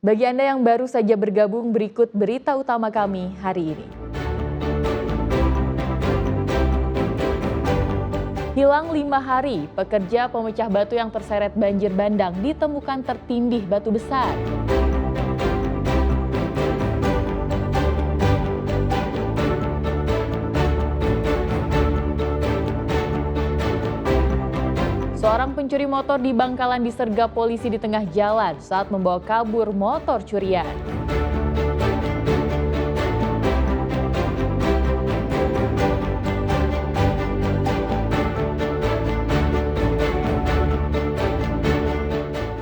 Bagi Anda yang baru saja bergabung, berikut berita utama kami hari ini. Hilang 5 hari, pekerja pemecah batu yang terseret banjir bandang ditemukan tertindih batu besar. Seorang pencuri motor di Bangkalan disergap polisi di tengah jalan saat membawa kabur motor curian.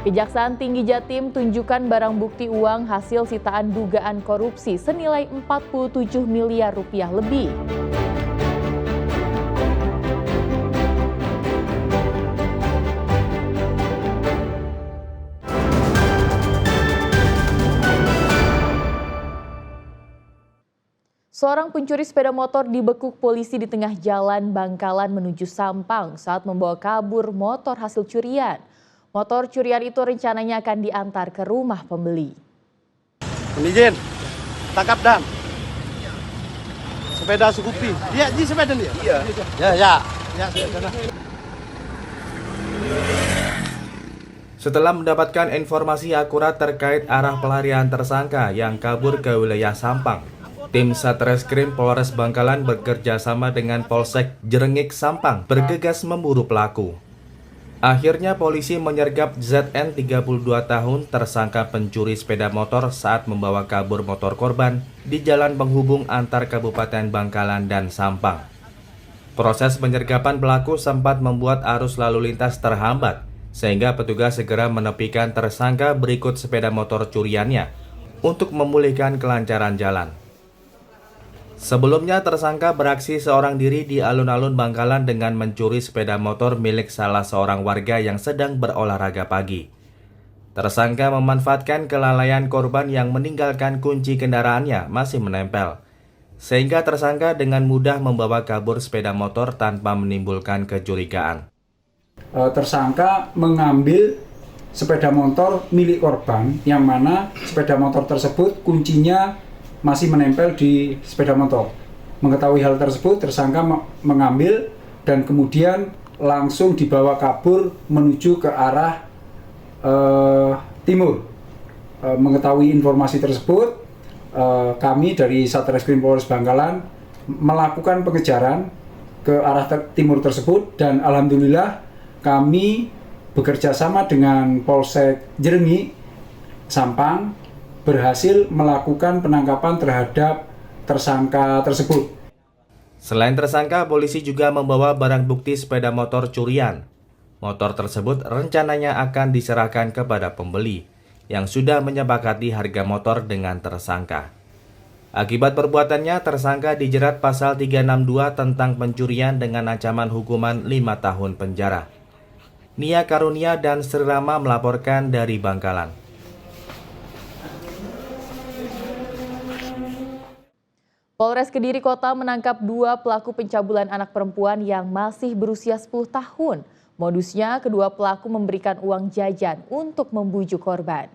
Kejaksaan Tinggi Jatim tunjukkan barang bukti uang hasil sitaan dugaan korupsi senilai 47 miliar rupiah lebih. Seorang pencuri sepeda motor dibekuk polisi di tengah jalan Bangkalan menuju Sampang saat membawa kabur motor hasil curian. Motor curian itu rencananya akan diantar ke rumah pembeli. Izin, tangkap dan sepeda Scoopy. Iya, di sepeda dia. Iya. Ya, sepeda. Setelah mendapatkan informasi akurat terkait arah pelarian tersangka yang kabur ke wilayah Sampang, tim Satreskrim Polres Bangkalan bekerja sama dengan Polsek Jrengik Sampang bergegas memburu pelaku. Akhirnya polisi menyergap ZN 32 tahun tersangka pencuri sepeda motor saat membawa kabur motor korban di jalan penghubung antar Kabupaten Bangkalan dan Sampang. Proses penyergapan pelaku sempat membuat arus lalu lintas terhambat, sehingga petugas segera menepikan tersangka berikut sepeda motor curiannya untuk memulihkan kelancaran jalan. Sebelumnya tersangka beraksi seorang diri di alun-alun Bangkalan dengan mencuri sepeda motor milik salah seorang warga yang sedang berolahraga pagi. Tersangka memanfaatkan kelalaian korban yang meninggalkan kunci kendaraannya masih menempel, sehingga tersangka dengan mudah membawa kabur sepeda motor tanpa menimbulkan kecurigaan. Tersangka mengambil sepeda motor milik korban yang mana sepeda motor tersebut kuncinya masih menempel di sepeda motor. Mengetahui hal tersebut, tersangka mengambil dan kemudian langsung dibawa kabur menuju ke arah timur. Mengetahui informasi tersebut, kami dari Satreskrim Polres Bangkalan melakukan pengejaran ke arah timur tersebut dan alhamdulillah kami bekerja sama dengan Polsek Jrengik Sampang berhasil melakukan penangkapan terhadap tersangka tersebut. Selain tersangka, polisi juga membawa barang bukti sepeda motor curian. Motor tersebut rencananya akan diserahkan kepada pembeli yang sudah menyepakati harga motor dengan tersangka. Akibat perbuatannya, tersangka dijerat pasal 362 tentang pencurian dengan ancaman hukuman 5 tahun penjara. Nia Karunia dan Sri Rama melaporkan dari Bangkalan. Polres Kediri Kota menangkap 2 pelaku pencabulan anak perempuan yang masih berusia 10 tahun. Modusnya, kedua pelaku memberikan uang jajan untuk membujuk korban.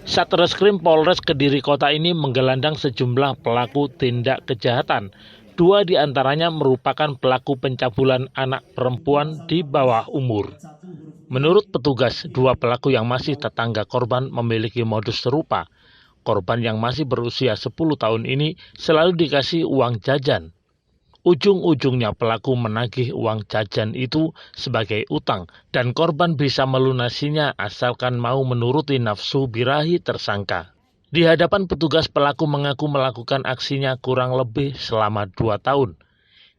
Satreskrim Polres Kediri Kota ini menggelandang sejumlah pelaku tindak kejahatan. 2 diantaranya merupakan pelaku pencabulan anak perempuan di bawah umur. Menurut petugas, 2 pelaku yang masih tetangga korban memiliki modus serupa. Korban yang masih berusia 10 tahun ini selalu dikasih uang jajan. Ujung-ujungnya pelaku menagih uang jajan itu sebagai utang dan korban bisa melunasinya asalkan mau menuruti nafsu birahi tersangka. Di hadapan petugas, pelaku mengaku melakukan aksinya kurang lebih selama 2 tahun.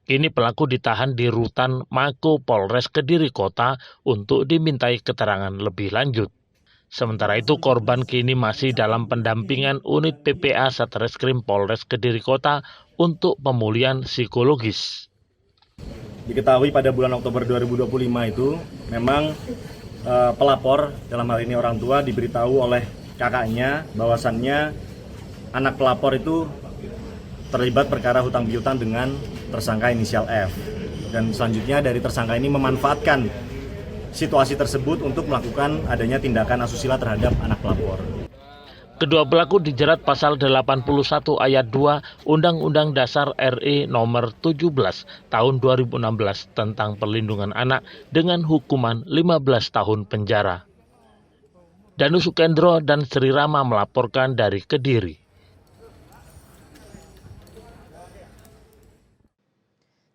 Kini pelaku ditahan di Rutan Mako Polres Kediri Kota untuk dimintai keterangan lebih lanjut. Sementara itu korban kini masih dalam pendampingan unit PPA Satreskrim Polres Kediri Kota untuk pemulihan psikologis. Diketahui pada bulan Oktober 2025 itu memang pelapor, dalam hal ini orang tua, diberitahu oleh kakaknya bahwasannya anak pelapor itu terlibat perkara hutang piutang dengan tersangka inisial F. Dan selanjutnya dari tersangka ini memanfaatkan situasi tersebut untuk melakukan adanya tindakan asusila terhadap anak pelapor. Kedua pelaku dijerat pasal 81 ayat 2 Undang-Undang Dasar RI nomor 17 tahun 2016 tentang perlindungan anak dengan hukuman 15 tahun penjara. Danu Sukendro dan Sri Rama melaporkan dari Kediri.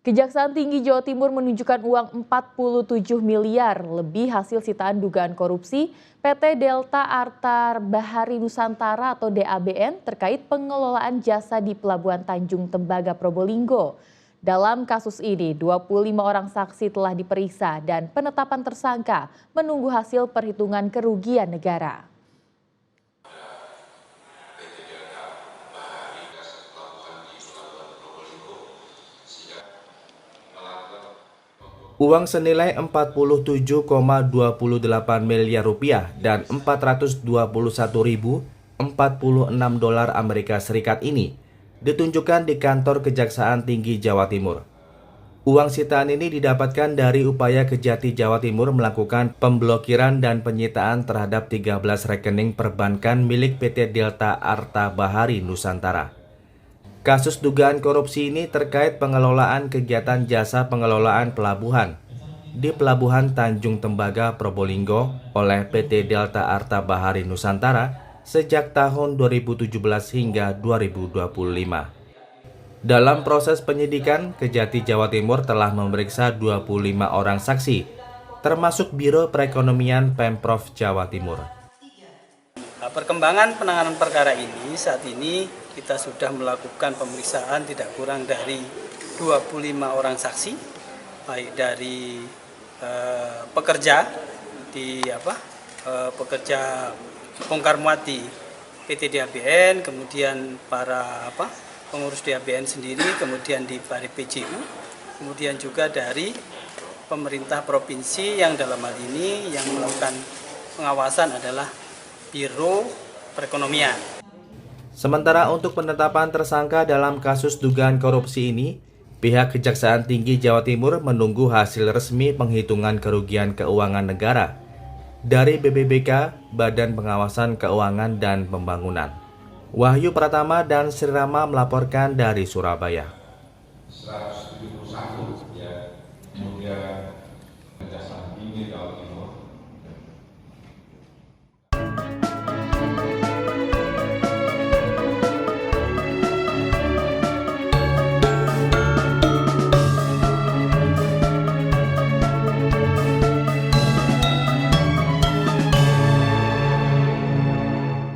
Kejaksaan Tinggi Jawa Timur menunjukkan uang 47 miliar lebih hasil sitaan dugaan korupsi PT Delta Arta Bahari Nusantara atau DABN terkait pengelolaan jasa di Pelabuhan Tanjung Tembaga, Probolinggo. Dalam kasus ini, 25 orang saksi telah diperiksa dan penetapan tersangka menunggu hasil perhitungan kerugian negara. Uang senilai 47,28 miliar rupiah dan 421.046 dolar Amerika Serikat ini ditunjukkan di kantor Kejaksaan Tinggi Jawa Timur. Uang sitaan ini didapatkan dari upaya Kejati Jawa Timur melakukan pemblokiran dan penyitaan terhadap 13 rekening perbankan milik PT Delta Arta Bahari Nusantara. Kasus dugaan korupsi ini terkait pengelolaan kegiatan jasa pengelolaan pelabuhan di Pelabuhan Tanjung Tembaga, Probolinggo oleh PT Delta Arta Bahari Nusantara sejak tahun 2017 hingga 2025. Dalam proses penyidikan, Kejati Jawa Timur telah memeriksa 25 orang saksi, termasuk Biro Perekonomian Pemprov Jawa Timur. Perkembangan penanganan perkara ini saat ini kita sudah melakukan pemeriksaan tidak kurang dari 25 orang saksi, baik dari pekerja bongkar muat di PT DABN, kemudian para pengurus DABN sendiri, kemudian dari PJU, kemudian juga dari pemerintah provinsi yang dalam hal ini yang melakukan pengawasan adalah Biro Perekonomian. Sementara untuk penetapan tersangka dalam kasus dugaan korupsi ini, pihak Kejaksaan Tinggi Jawa Timur menunggu hasil resmi penghitungan kerugian keuangan negara dari BPBK, Badan Pengawasan Keuangan dan Pembangunan. Wahyu Pratama dan Sri Rama melaporkan dari Surabaya.